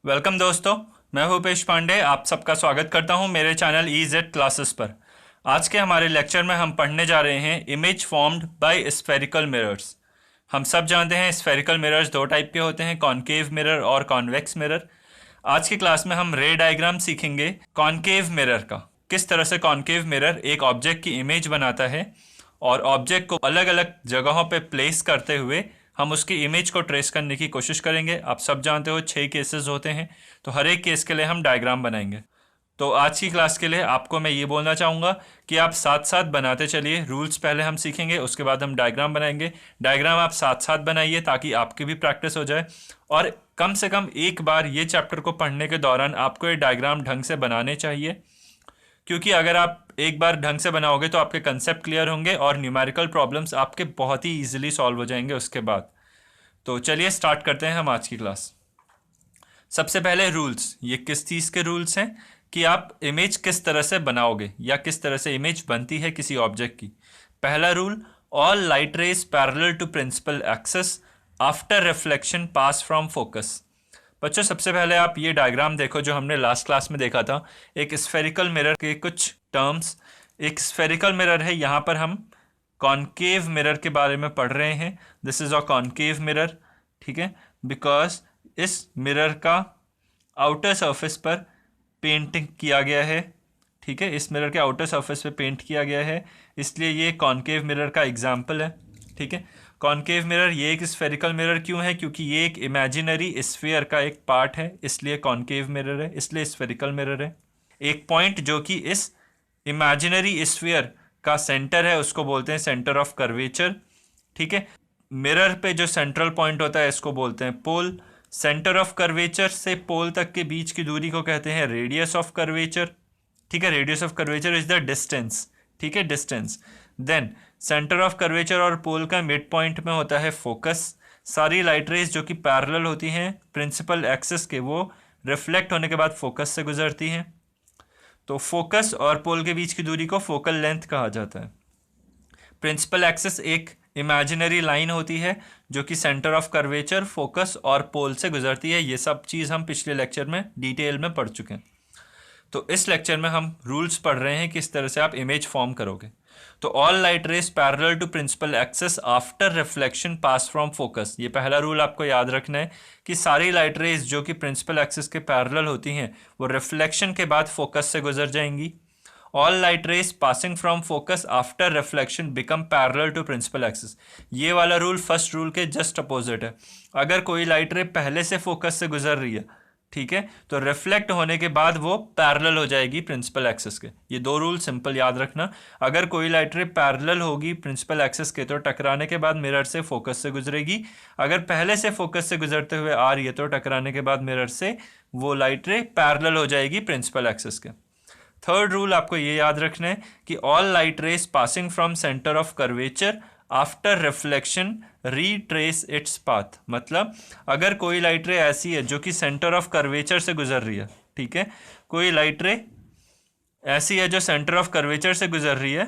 Welcome दोस्तों, मैं हूं उपेश पांडे। आप सबका स्वागत करता हूं मेरे चैनल EZ क्लासेस पर। आज के हमारे लेक्चर में हम पढ़ने जा रहे हैं image formed by spherical mirrors. हम सब जानते हैं स्फेरिकल मिरर्स दो टाइप के होते हैं, कॉनकेव मिरर और कॉन्वेक्स मिरर। आज की क्लास में हम रे डायग्राम सीखेंगे कॉनकेव मिरर का, किस तरह से कॉनकेव मिरर एक ऑब्जेक्ट की इमेज बनाता है और ऑब्जेक्ट को अलग अलग जगहों पे प्लेस करते हुए हम उसकी इमेज को ट्रेस करने की कोशिश करेंगे। आप सब जानते हो 6 केसेस होते हैं, तो हर एक केस के लिए हम डायग्राम बनाएंगे। तो आज की क्लास के लिए आपको मैं ये बोलना चाहूँगा कि आप साथ साथ बनाते चलिए। रूल्स पहले हम सीखेंगे, उसके बाद हम डायग्राम बनाएंगे। डायग्राम आप साथ साथ बनाइए ताकि आपकी भी प्रैक्टिस हो जाए, और कम से कम एक बार ये चैप्टर को पढ़ने के दौरान आपको ये डायग्राम ढंग से बनाने चाहिए, क्योंकि अगर आप एक बार ढंग से बनाओगे तो आपके कंसेप्ट क्लियर होंगे और न्यूमेरिकल प्रॉब्लम्स आपके बहुत ही इजीली सॉल्व हो जाएंगे उसके बाद। तो चलिए स्टार्ट करते हैं हम आज की क्लास। सबसे पहले रूल्स, ये किस चीज़ के रूल्स हैं कि आप इमेज किस तरह से बनाओगे या किस तरह से इमेज बनती है किसी ऑब्जेक्ट की। पहला rule, all light rays parallel to principal axis after reflection pass from focus. बच्चों सबसे पहले आप ये डायग्राम देखो जो हमने लास्ट क्लास में देखा था, एक स्फेरिकल मिरर के कुछ टर्म्स। एक स्फेरिकल मिरर है, यहाँ पर हम कॉनकेव मिरर के बारे में पढ़ रहे हैं। This is a concave mirror, ठीक है, बिकॉज इस मिरर का आउटर सरफेस पर पेंटिंग किया गया है। ठीक है, इस मिरर के आउटर सरफेस पे पेंट किया गया है, इसलिए ये कॉनकेव मिरर का एग्जाम्पल है। ठीक है, कॉनकेव मिरर ये एक स्फेरिकल मिरर क्यों है? क्योंकि ये एक इमेजिनरी स्फीयर का एक पार्ट है, इसलिए कॉनकेव मिरर है, इसलिए स्फेरिकल मिरर है। एक पॉइंट जो कि इस इमेजिनरी स्फीयर का सेंटर है उसको बोलते हैं सेंटर ऑफ कर्वेचर। ठीक है, मिरर पे जो सेंट्रल पॉइंट होता है इसको बोलते हैं पोल। सेंटर ऑफ कर्वेचर से पोल तक के बीच की दूरी को कहते हैं रेडियस ऑफ कर्वेचर। ठीक है, radius of curvature is the distance. ठीक है, distance. Then centre of curvature और पोल का मिड पॉइंट में होता है फोकस। सारी लाइट रेज जो कि पैरेलल होती हैं प्रिंसिपल एक्सिस के, वो रिफ्लेक्ट होने के बाद फोकस से गुजरती हैं। तो फोकस और पोल के बीच की दूरी को फोकल लेंथ कहा जाता है। प्रिंसिपल एक्सिस एक इमेजिनरी लाइन होती है जो कि सेंटर ऑफ कर्वेचर, फोकस और पोल से गुजरती है। ये सब चीज़ हम पिछले लेक्चर में डिटेल में पढ़ चुके हैं। तो इस लेक्चर में हम रूल्स पढ़ रहे हैं किस तरह से आप इमेज फॉर्म करोगे। तो all light rays parallel to principal axis after reflection pass from focus, ये पहला रूल आपको याद रखना है कि सारी लाइट रेज जो कि प्रिंसिपल एक्सिस के पैरेलल होती हैं वो रिफ्लेक्शन के बाद फोकस से गुजर जाएंगी। All light rays passing from focus after reflection become parallel to principal axis. ये वाला रूल फर्स्ट रूल के जस्ट अपोजिट है। अगर कोई लाइट रे पहले से फोकस से गुजर रही है, ठीक है, तो रिफ्लेक्ट होने के बाद वो पैरेलल हो जाएगी प्रिंसिपल एक्सिस के। ये दो रूल सिंपल याद रखना। अगर कोई लाइट रे पैरेलल होगी प्रिंसिपल एक्सिस के तो टकराने के बाद मिरर से फोकस से गुजरेगी। अगर पहले से फोकस से गुजरते हुए आ रही है तो टकराने के बाद मिरर से वो लाइट रे पैरेलल हो जाएगी प्रिंसिपल एक्सिस के। थर्ड रूल आपको ये याद रखना है कि all light rays passing from centre of curvature after reflection retrace its path. मतलब अगर कोई लाइट रे ऐसी है जो कि सेंटर ऑफ कर्वेचर से गुजर रही है, ठीक है, कोई लाइट रे ऐसी है जो सेंटर ऑफ कर्वेचर से गुजर रही है,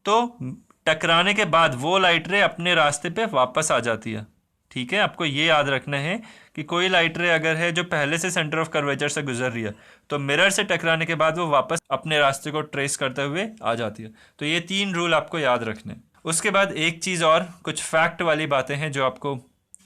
तो टकराने के बाद वो लाइट रे अपने रास्ते पे वापस आ जाती है। ठीक है, आपको ये याद रखना है कि कोई लाइट रे अगर है जो पहले से सेंटर ऑफ कर्वेचर से गुजर रही है तो मिरर से टकराने के बाद वो वापस अपने रास्ते को ट्रेस करते हुए आ जाती है। तो ये तीन रूल आपको याद रखने हैं। उसके बाद एक चीज़ और, कुछ फैक्ट वाली बातें हैं जो आपको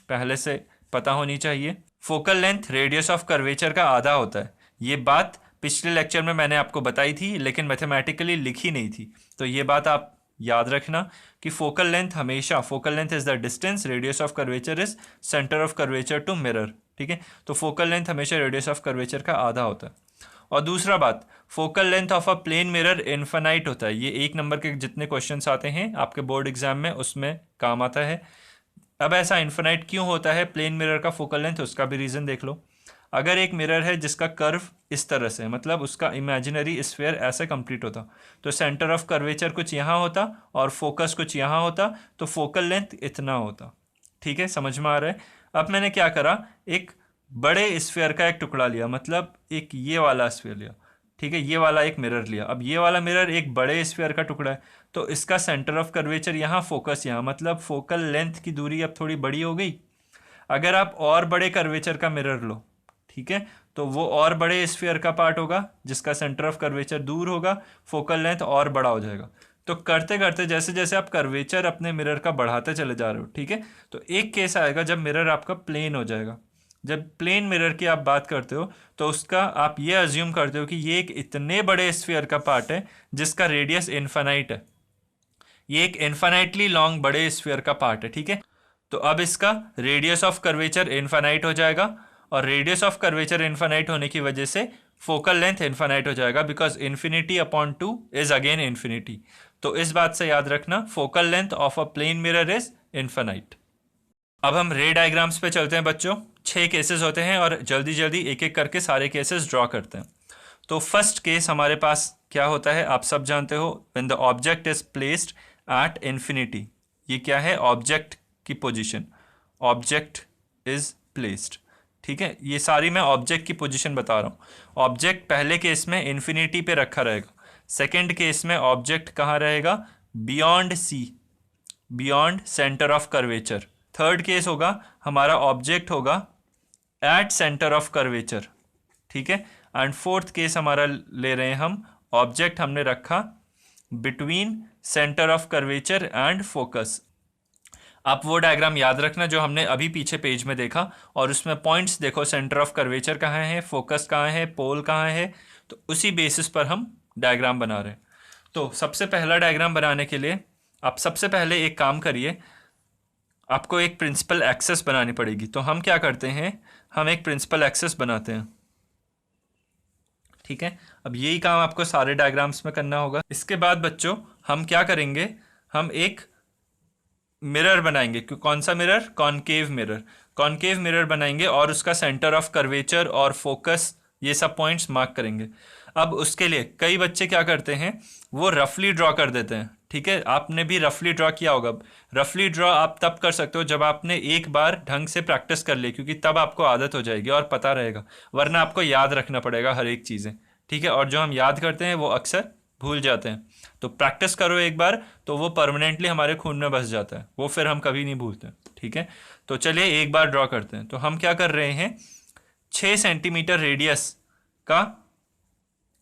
पहले से पता होनी चाहिए। Focal length radius of curvature का आधा होता है। ये बात पिछले लेक्चर में मैंने आपको बताई थी लेकिन मैथमेटिकली लिखी नहीं थी, तो ये बात आप याद रखना कि फोकल लेंथ हमेशा, focal length is the distance, radius of curvature is centre of curvature to mirror. ठीक है, तो फोकल लेंथ हमेशा रेडियस ऑफ कर्वेचर का आधा होता है। और दूसरा बात, focal length of a plane mirror infinite होता है। ये 1 नंबर के जितने क्वेश्चंस आते हैं आपके बोर्ड एग्जाम में उसमें काम आता है। अब ऐसा इनफाइनाइट क्यों होता है प्लेन मिरर का फोकल लेंथ, उसका भी रीज़न देख लो। अगर एक मिरर है जिसका कर्व इस तरह से, मतलब उसका इमेजिनरी स्फीयर ऐसे कंप्लीट होता, तो सेंटर ऑफ कर्वेचर कुछ यहाँ होता और फोकस कुछ यहाँ होता, तो फोकल लेंथ इतना होता। ठीक है, समझ में आ रहा है? अब मैंने क्या करा, एक बड़े स्फीयर का एक टुकड़ा लिया, मतलब एक ये वाला स्फीयर लिया। ठीक है, ये वाला एक मिरर लिया। अब ये वाला मिरर एक बड़े स्फीयर का टुकड़ा है, तो इसका सेंटर ऑफ कर्वेचर यहाँ, फोकस यहाँ, मतलब फोकल लेंथ की दूरी अब थोड़ी बड़ी हो गई। अगर आप और बड़े कर्वेचर का मिरर लो, ठीक है, तो वो और बड़े स्फीयर का पार्ट होगा जिसका सेंटर ऑफ कर्वेचर दूर होगा, फोकल लेंथ और बड़ा हो जाएगा। तो करते करते जैसे जैसे आप कर्वेचर अपने मिरर का बढ़ाते चले जा रहे हो, ठीक है, तो एक केस आएगा जब मिरर आपका प्लेन हो जाएगा। जब प्लेन मिरर की आप बात करते हो तो उसका आप ये अज्यूम करते हो कि ये एक इतने बड़े स्फीयर का पार्ट है जिसका रेडियस इन्फानाइट है, ये एक इन्फानाइटली लॉन्ग बड़े स्फीयर का पार्ट है, ठीक है। तो अब इसका रेडियस ऑफ कर्वेचर इन्फानाइट हो जाएगा, और रेडियस ऑफ कर्वेचर इन्फानाइट होने की वजह से फोकल लेंथ इन्फानाइट हो जाएगा, because infinity upon 2 is again infinity. तो इस बात से याद रखना, focal length of a plane mirror is infinite. अब हम रे डायग्राम्स पे चलते हैं बच्चों। 6 केसेस होते हैं और जल्दी जल्दी एक एक करके सारे केसेस ड्रॉ करते हैं। तो फर्स्ट केस हमारे पास क्या होता है, आप सब जानते हो, when the object is placed at infinity. ये क्या है, ऑब्जेक्ट की पोजीशन, ऑब्जेक्ट इज प्लेस्ड, ठीक है। ये सारी मैं ऑब्जेक्ट की पोजीशन बता रहा हूँ। ऑब्जेक्ट पहले केस में इन्फिनिटी पे रखा रहेगा, सेकेंड केस में ऑब्जेक्ट कहाँ रहेगा, beyond C, beyond centre of curvature. Third case होगा हमारा ऑब्जेक्ट होगा एट सेंटर ऑफ कर्वेचर, ठीक है। एंड फोर्थ केस हमारा ले रहे हैं हम, ऑब्जेक्ट हमने रखा between centre of curvature and focus. आप वो डायग्राम याद रखना जो हमने अभी पीछे पेज में देखा, और उसमें पॉइंट्स देखो, सेंटर ऑफ कर्वेचर कहाँ है, फोकस कहाँ है, पोल कहाँ है, तो उसी बेसिस पर हम डायग्राम बना रहे हैं। तो सबसे पहला डायग्राम बनाने के लिए आप सबसे पहले एक काम करिए, आपको एक प्रिंसिपल एक्सेस बनानी पड़ेगी। तो हम क्या करते हैं, हम एक प्रिंसिपल एक्सेस बनाते हैं, ठीक है। अब यही काम आपको सारे डायग्राम्स में करना होगा। इसके बाद बच्चों हम क्या करेंगे, हम एक मिरर बनाएंगे। कौन सा mirror, concave mirror. Concave mirror बनाएंगे और उसका सेंटर ऑफ कर्वेचर और फोकस ये सब पॉइंट्स मार्क करेंगे। अब उसके लिए कई बच्चे क्या करते हैं, वो रफली ड्रॉ कर देते हैं, ठीक है। आपने भी रफली ड्रॉ किया होगा। रफली ड्रॉ आप तब कर सकते हो जब आपने एक बार ढंग से प्रैक्टिस कर ली, क्योंकि तब आपको आदत हो जाएगी और पता रहेगा, वरना आपको याद रखना पड़ेगा हर एक चीज़ें, ठीक है। और जो हम याद करते हैं वो अक्सर भूल जाते हैं। तो प्रैक्टिस करो एक बार, तो वो परमानेंटली हमारे खून में बस जाता है, वो फिर हम कभी नहीं भूलते, ठीक है। तो चलिए एक बार ड्रॉ करते हैं। तो हम क्या कर रहे हैं, 6 सेंटीमीटर रेडियस का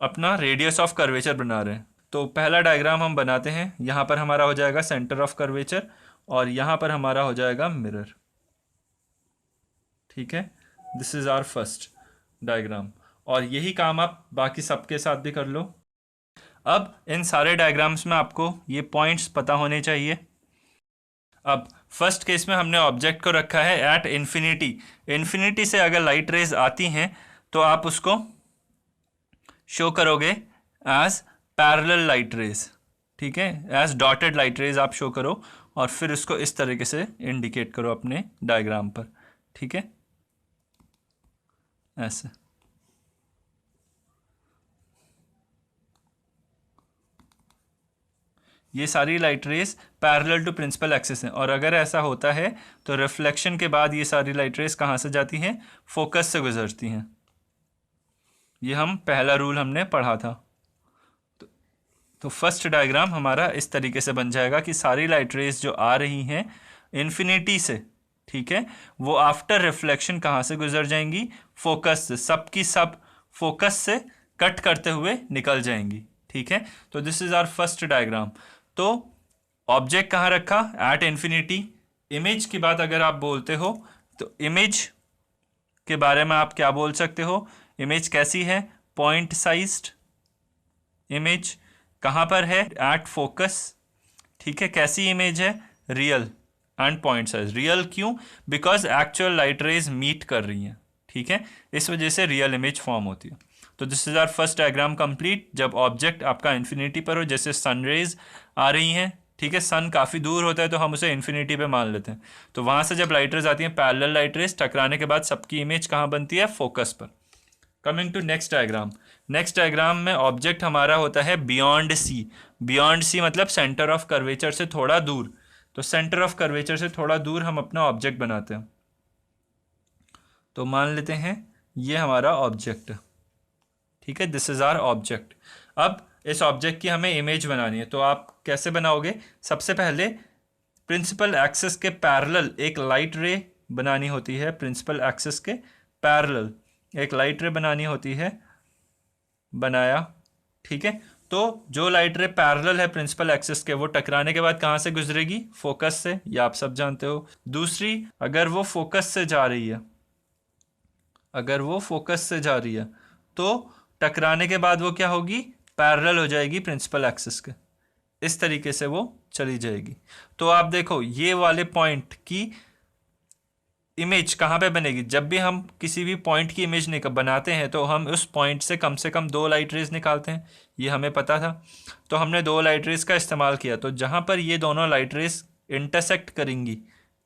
अपना रेडियस ऑफ कर्वेचर बना रहे हैं। तो पहला डायग्राम हम बनाते हैं। यहाँ पर हमारा हो जाएगा सेंटर ऑफ कर्वेचर और यहाँ पर हमारा हो जाएगा मिरर, ठीक है। This is our first diagram, और यही काम आप बाकी सबके साथ भी कर लो। अब इन सारे डायग्राम्स में आपको ये पॉइंट्स पता होने चाहिए। अब फर्स्ट केस में हमने ऑब्जेक्ट को रखा है एट इन्फिनिटी। इन्फिनिटी से अगर लाइट रेज आती हैं तो आप उसको शो करोगे एज पैरेलल लाइट रेज, ठीक है, एज डॉटेड लाइट रेज आप शो करो, और फिर उसको इस तरीके से इंडिकेट करो अपने डायग्राम पर, ठीक है, ऐसे। ये सारी light rays parallel to principal axis हैं, और अगर ऐसा होता है तो रिफ्लेक्शन के बाद ये सारी लाइट रेज कहाँ से जाती हैं, फोकस से गुजरती हैं। ये हम पहला रूल हमने पढ़ा था। तो फर्स्ट डायग्राम हमारा इस तरीके से बन जाएगा कि सारी लाइट रेज जो आ रही हैं इन्फिनिटी से, ठीक है, वो आफ्टर रिफ्लेक्शन कहाँ से गुजर जाएंगी, फोकस से, सबकी सब फोकस से कट करते हुए निकल जाएंगी, ठीक है। तो this is our first diagram. तो ऑब्जेक्ट कहाँ रखा, एट इन्फिनिटी। इमेज की बात अगर आप बोलते हो तो इमेज के बारे में आप क्या बोल सकते हो, इमेज कैसी है, पॉइंट साइज्ड इमेज। कहाँ पर है, एट फोकस, ठीक है। कैसी इमेज है, real and point size. Real क्यों, because actual light rays meet कर रही हैं, ठीक है, इस वजह से रियल इमेज फॉर्म होती है। तो this is our first diagram complete. जब ऑब्जेक्ट आपका इन्फिनिटी पर हो, जैसे सन रेज आ रही हैं, ठीक है, सन काफ़ी दूर होता है तो हम उसे इन्फिनिटी पे मान लेते हैं, तो वहाँ से जब लाइट रेज आती हैं पैरेलल लाइट रेज, टकराने के बाद सबकी इमेज कहाँ बनती है, फोकस पर। Coming to next diagram. Next diagram में ऑब्जेक्ट हमारा होता है बियॉन्ड सी। बियॉन्ड सी मतलब सेंटर ऑफ कर्वेचर से थोड़ा दूर। तो सेंटर ऑफ कर्वेचर से थोड़ा दूर हम अपना ऑब्जेक्ट बनाते हैं। तो मान लेते हैं ये हमारा ऑब्जेक्ट, ठीक है, दिस इज आवर ऑब्जेक्ट। अब इस ऑब्जेक्ट की हमें इमेज बनानी है, तो आप कैसे बनाओगे, सबसे पहले प्रिंसिपल एक्सिस के पैरेलल एक लाइट रे बनानी होती है, प्रिंसिपल एक्सिस के पैरेलल। एक लाइट रे बनानी होती है, बनाया, ठीक है। तो जो लाइट रे पैरेलल है प्रिंसिपल एक्सिस के, वो टकराने के बाद कहाँ से गुजरेगी? फोकस से, ये आप सब जानते हो। दूसरी, अगर वो फोकस से जा रही है, अगर वो फोकस से जा रही है तो टकराने के बाद वो क्या होगी? पैरेलल हो जाएगी प्रिंसिपल एक्सिस के। इस तरीके से वो चली जाएगी। तो आप देखो ये वाले पॉइंट की इमेज कहाँ पे बनेगी? जब भी हम किसी भी पॉइंट की इमेज बनाते हैं तो हम उस पॉइंट से कम दो लाइट रेज निकालते हैं, ये हमें पता था। तो हमने दो लाइट रेज का इस्तेमाल किया, तो जहाँ पर ये दोनों लाइट रेज इंटरसेक्ट करेंगी,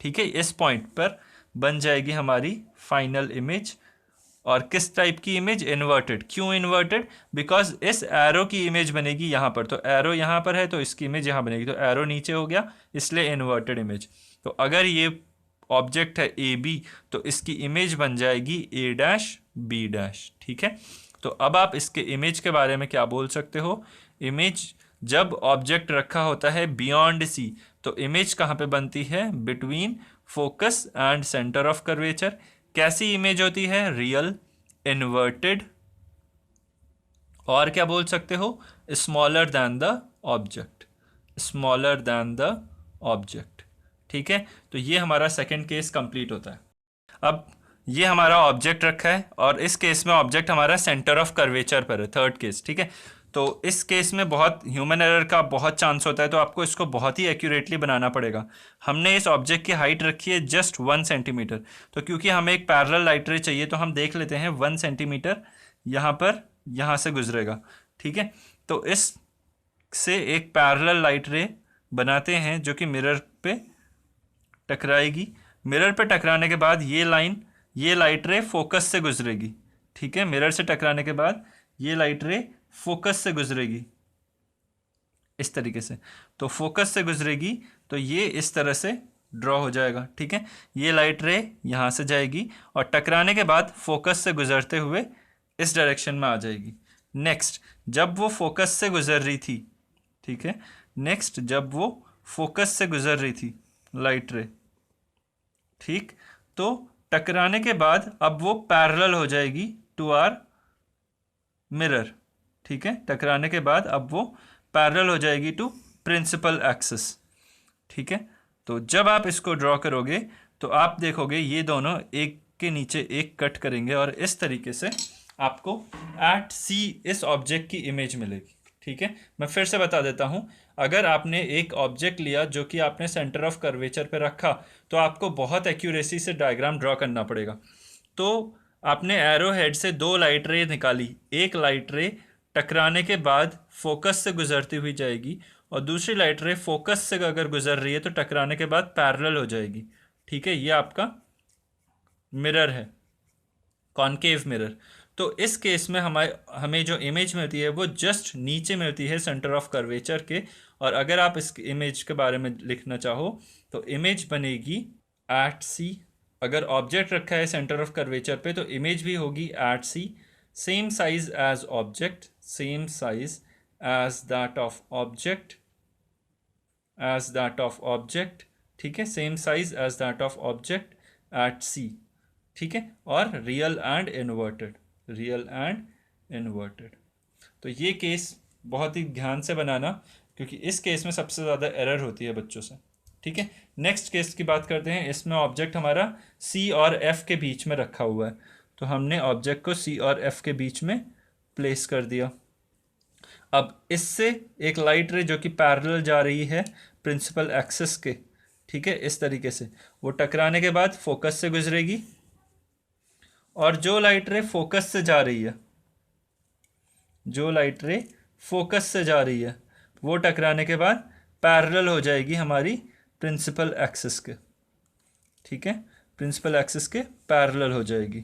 ठीक है, इस पॉइंट पर बन जाएगी हमारी फाइनल इमेज। और किस टाइप की इमेज? इन्वर्टेड। क्यों इन्वर्टेड? बिकॉज इस एरो की इमेज बनेगी यहाँ पर, तो एरो यहाँ पर है तो इसकी इमेज यहाँ बनेगी, तो एरो नीचे हो गया, इसलिए इन्वर्टेड इमेज। तो अगर ये ऑब्जेक्ट है ए बी, तो इसकी इमेज बन जाएगी ए डैश बी डैश, ठीक है। तो अब आप इसके इमेज के बारे में क्या बोल सकते हो? इमेज जब ऑब्जेक्ट रखा होता है बियॉन्ड सी, तो इमेज कहाँ पे बनती है? Between focus and centre of curvature. कैसी इमेज होती है? रियल, इन्वर्टेड, और क्या बोल सकते हो? Smaller than the object, smaller than the object, ठीक है। तो ये हमारा सेकंड केस कंप्लीट होता है। अब ये हमारा ऑब्जेक्ट रखा है और इस केस में ऑब्जेक्ट हमारा सेंटर ऑफ कर्वेचर पर है, थर्ड केस, ठीक है। तो इस केस में बहुत ह्यूमन एरर का बहुत चांस होता है, तो आपको इसको बहुत ही एक्यूरेटली बनाना पड़ेगा। हमने इस ऑब्जेक्ट की हाइट रखी है जस्ट 1 सेंटीमीटर, तो क्योंकि हमें एक पैरेलल लाइट रे चाहिए तो हम देख लेते हैं 1 सेंटीमीटर यहाँ पर, यहाँ से गुजरेगा, ठीक है। तो इस से एक पैरेलल लाइट रे बनाते हैं जो कि मिरर पे टकराएगी। मिरर पे टकराने के बाद ये लाइन, ये लाइट रे फोकस से गुजरेगी, ठीक है। मिरर से टकराने के बाद ये लाइट रे फोकस से गुजरेगी इस तरीके से। तो फोकस से गुजरेगी तो ये इस तरह से ड्रॉ हो जाएगा, ठीक है। ये लाइट रे यहाँ से जाएगी और टकराने के बाद फोकस से गुजरते हुए इस डायरेक्शन में आ जाएगी। नेक्स्ट, जब वो फोकस से गुजर रही थी, ठीक है, नेक्स्ट जब वो फोकस से गुजर रही थी लाइट रे, ठीक, तो टकराने के बाद अब वो पैरेलल हो जाएगी टू आर मिरर, ठीक है। टकराने के बाद अब वो पैरेलल हो जाएगी टू प्रिंसिपल एक्सिस, ठीक है। तो जब आप इसको ड्रॉ करोगे तो आप देखोगे ये दोनों एक के नीचे एक कट करेंगे और इस तरीके से आपको एट सी इस ऑब्जेक्ट की इमेज मिलेगी, ठीक है। मैं फिर से बता देता हूँ, अगर आपने एक ऑब्जेक्ट लिया जो कि आपने सेंटर ऑफ कर्वेचर पे रखा, तो आपको बहुत एक्यूरेसी से डायग्राम ड्रॉ करना पड़ेगा। तो आपने एरो हेड से दो लाइट रे निकाली, एक लाइट रे टकराने के बाद फोकस से गुजरती हुई जाएगी और दूसरी लाइट रे फोकस से अगर गुजर रही है तो टकराने के बाद पैरेलल हो जाएगी, ठीक है। ये आपका मिरर है, कॉनकेव मिरर। तो इस केस में हमें जो इमेज मिलती है वो जस्ट नीचे मिलती है सेंटर ऑफ कर्वेचर के। और अगर आप इस इमेज के बारे में लिखना चाहो तो इमेज बनेगी एट सी। अगर ऑब्जेक्ट रखा है सेंटर ऑफ कर्वेचर पे तो इमेज भी होगी at C, same size as object, same size as that of object, as that of object, ठीक है, same size as that of object at C, ठीक है। और real and inverted, real and inverted. तो ये case बहुत ही ध्यान से बनाना, क्योंकि इस केस में सबसे ज़्यादा एरर होती है बच्चों से, ठीक है। नेक्स्ट केस की बात करते हैं। इसमें ऑब्जेक्ट हमारा सी और एफ के बीच में रखा हुआ है, तो हमने ऑब्जेक्ट को सी और एफ के बीच में प्लेस कर दिया। अब इससे एक लाइट रे जो कि पैरेलल जा रही है प्रिंसिपल एक्सिस के, ठीक है, इस तरीके से वो टकराने के बाद फोकस से गुजरेगी और जो लाइट रे फोकस से जा रही है, जो लाइट रे फोकस से जा रही है वो टकराने के बाद पैरेलल हो जाएगी हमारी प्रिंसिपल एक्सिस के, ठीक है, प्रिंसिपल एक्सिस के पैरेलल हो जाएगी।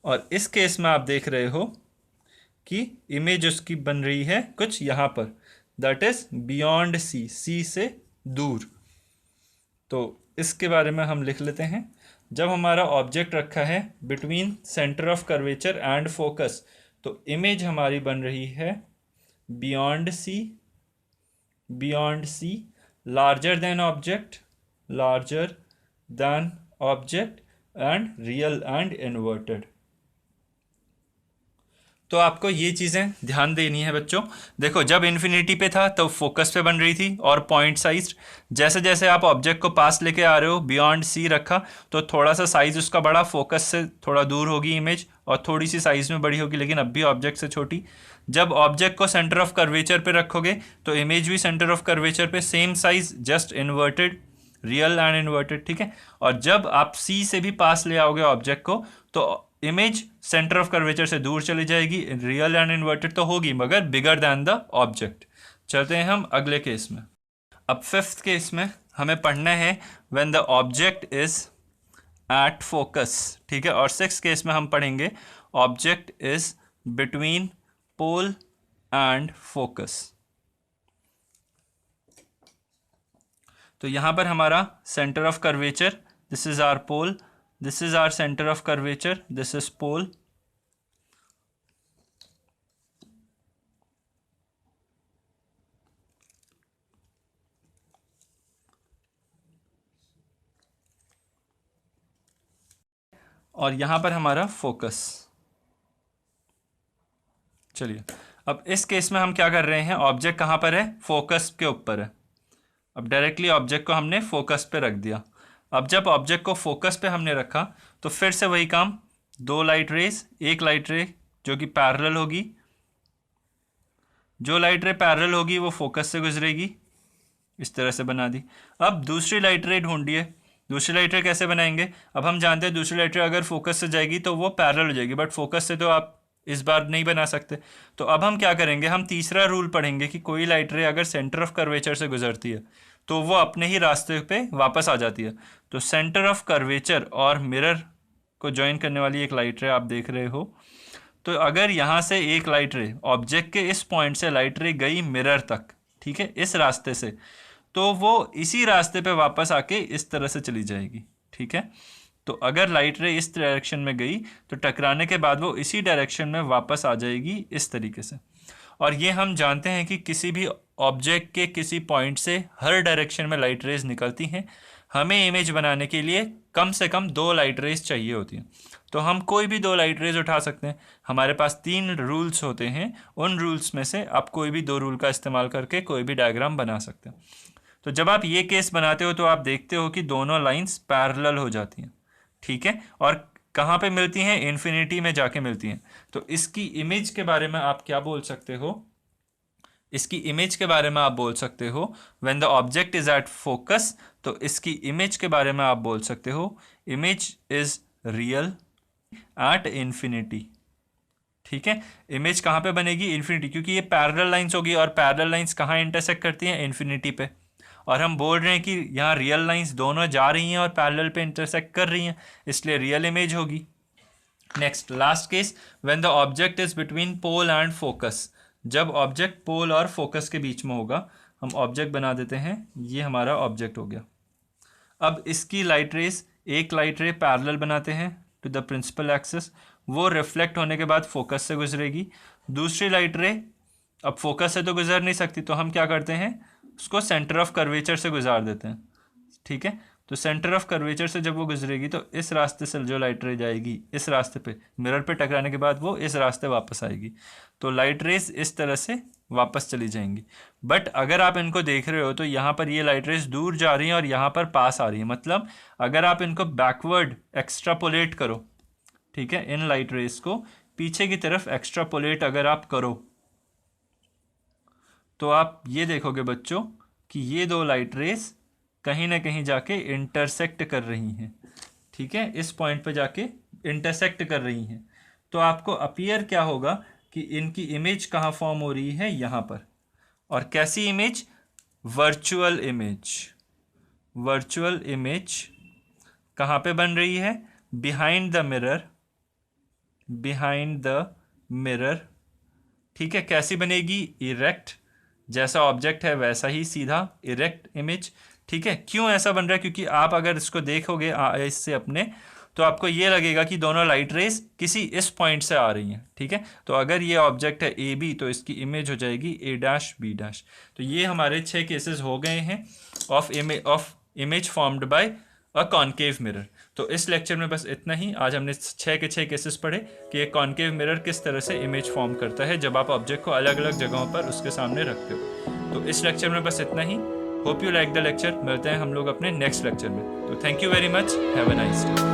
और इस केस में आप देख रहे हो कि इमेज उसकी बन रही है कुछ यहाँ पर, दैट इज बियॉन्ड सी, सी से दूर। तो इसके बारे में हम लिख लेते हैं। जब हमारा ऑब्जेक्ट रखा है between centre of curvature and focus, तो इमेज हमारी बन रही है beyond C, beyond C, larger than object, larger than object and real and inverted. तो आपको ये चीज़ें ध्यान देनी है बच्चों। देखो, जब इन्फिनिटी पे था तो फोकस पे बन रही थी और पॉइंट साइज। जैसे जैसे आप ऑब्जेक्ट को पास लेके आ रहे हो, बियॉन्ड सी रखा, तो थोड़ा सा साइज उसका बड़ा, फोकस से थोड़ा दूर होगी इमेज और थोड़ी सी साइज में बड़ी होगी, लेकिन अब भी ऑब्जेक्ट से छोटी। जब ऑब्जेक्ट को सेंटर ऑफ कर्वेचर पे रखोगे तो इमेज भी सेंटर ऑफ कर्वेचर पे, same size, just inverted, real and inverted, ठीक है। और जब आप सी से भी पास ले आओगे ऑब्जेक्ट को तो इमेज सेंटर ऑफ कर्वेचर से दूर चली जाएगी, रियल एंड इन्वर्टेड तो होगी मगर बिगर दैन द ऑब्जेक्ट। चलते हैं हम अगले केस में। अब फिफ्थ केस में हमें पढ़ना है when the object is at focus, ठीक है। और सिक्स केस में हम पढ़ेंगे object is between pole and focus. तो यहां पर हमारा centre of curvature, this is our pole, this is our center of curvature, this is pole, और यहां पर हमारा फोकस। चलिए, अब इस केस में हम क्या कर रहे हैं, ऑब्जेक्ट कहां पर है, फोकस के ऊपर है। अब डायरेक्टली ऑब्जेक्ट को हमने फोकस पे रख दिया। अब जब ऑब्जेक्ट को फोकस पे हमने रखा तो फिर से वही काम, दो लाइट रेज, एक लाइट रे जो कि पैरेलल होगी, जो लाइट रे पैरेलल होगी वो फोकस से गुजरेगी, इस तरह से बना दी। अब दूसरी लाइट रे ढूंढिए, दूसरी लाइट रे कैसे बनाएंगे। अब हम जानते हैं दूसरी लाइट रे अगर फोकस से जाएगी तो वो पैरेलल हो जाएगी, बट फोकस से तो आप इस बार नहीं बना सकते। तो अब हम क्या करेंगे, हम तीसरा रूल पढ़ेंगे कि कोई लाइट रे अगर सेंटर ऑफ कर्वेचर से गुजरती है तो वो अपने ही रास्ते पे वापस आ जाती है। तो सेंटर ऑफ कर्वेचर और मिरर को ज्वाइन करने वाली एक लाइट रे आप देख रहे हो। तो अगर यहाँ से एक लाइट रे ऑब्जेक्ट के इस पॉइंट से लाइट रे गई मिरर तक, ठीक है, इस रास्ते से, तो वो इसी रास्ते पे वापस आके इस तरह से चली जाएगी, ठीक है। तो अगर लाइट रे इस डायरेक्शन में गई तो टकराने के बाद वो इसी डायरेक्शन में वापस आ जाएगी इस तरीके से। और ये हम जानते हैं कि किसी भी ऑब्जेक्ट के किसी पॉइंट से हर डायरेक्शन में लाइट रेज निकलती हैं। हमें इमेज बनाने के लिए कम से कम दो लाइट रेज चाहिए होती हैं। तो हम कोई भी दो लाइट रेज उठा सकते हैं। हमारे पास 3 रूल्स होते हैं, उन रूल्स में से आप कोई भी 2 रूल का इस्तेमाल करके कोई भी डायग्राम बना सकते हैं। तो जब आप ये केस बनाते हो तो आप देखते हो कि दोनों लाइंस पैरेलल हो जाती हैं, ठीक है। और कहाँ पे मिलती हैं, इन्फिनिटी में जाके मिलती हैं। तो इसकी इमेज के बारे में आप क्या बोल सकते हो, इसकी इमेज के बारे में आप बोल सकते हो when the object is at focus. तो इसकी इमेज के बारे में आप बोल सकते हो image is real at infinity, ठीक है। इमेज कहाँ पे बनेगी, इन्फिनिटी, क्योंकि ये पैरेलल लाइंस होगी और पैरेलल लाइंस कहाँ इंटरसेक्ट करती हैं, इन्फिनिटी पे। और हम बोल रहे हैं कि यहाँ रियल लाइंस दोनों जा रही हैं और पैरेलल पे इंटरसेक्ट कर रही हैं, इसलिए रियल इमेज होगी। Next, last case, when the object is between pole and focus. जब ऑब्जेक्ट पोल और फोकस के बीच में होगा, हम ऑब्जेक्ट बना देते हैं, ये हमारा ऑब्जेक्ट हो गया। अब इसकी लाइट रेस, एक लाइट रे पैरेलल बनाते हैं टू द प्रिंसिपल एक्सिस, वो रिफ्लेक्ट होने के बाद फोकस से गुजरेगी। दूसरी लाइट रे अब फोकस से तो गुजर नहीं सकती, तो हम क्या करते हैं, उसको सेंटर ऑफ कर्वेचर से गुजार देते हैं, ठीक है। तो सेंटर ऑफ कर्वेचर से जब वो गुजरेगी तो इस रास्ते से जो लाइट रे जाएगी इस रास्ते पे, मिरर पे टकराने के बाद वो इस रास्ते वापस आएगी। तो लाइट रेस इस तरह से वापस चली जाएंगी। बट अगर आप इनको देख रहे हो तो यहाँ पर ये लाइट रेस दूर जा रही हैं और यहाँ पर पास आ रही है। मतलब अगर आप इनको बैकवर्ड एक्स्ट्रापोलेट करो, ठीक है, इन लाइट रेस को पीछे की तरफ एक्स्ट्रापोलेट अगर आप करो तो आप ये देखोगे बच्चों कि ये दो लाइट रेस कहीं ना कहीं जाके इंटरसेक्ट कर रही हैं, ठीक है, इस पॉइंट पे जाके इंटरसेक्ट कर रही हैं। तो आपको अपीयर क्या होगा कि इनकी इमेज कहाँ फॉर्म हो रही है, यहाँ पर। और कैसी image, virtual image. Virtual image कहाँ पे बन रही है, behind the mirror, behind the mirror, ठीक है। कैसी बनेगी, इरेक्ट, जैसा ऑब्जेक्ट है वैसा ही सीधा इरेक्ट इमेज, ठीक है। क्यों ऐसा बन रहा है, क्योंकि आप अगर इसको देखोगे इससे अपने, तो आपको ये लगेगा कि दोनों लाइट रेस किसी इस पॉइंट से आ रही हैं, ठीक है। तो अगर ये ऑब्जेक्ट है ए बी तो इसकी इमेज हो जाएगी ए डैश बी डैश। तो ये हमारे 6 केसेस हो गए हैं of image formed by a concave mirror. तो इस लेक्चर में बस इतना ही। आज हमने 6 के 6 केसेस पढ़े कि एक कॉनकेव मिरर किस तरह से इमेज फॉर्म करता है जब आप ऑब्जेक्ट को अलग अलग जगहों पर उसके सामने रखते हो। तो इस लेक्चर में बस इतना ही। Hope you like the lecture. मिलते हैं हम लोग अपने नेक्स्ट लेक्चर में। तो thank you very much. Have a nice day.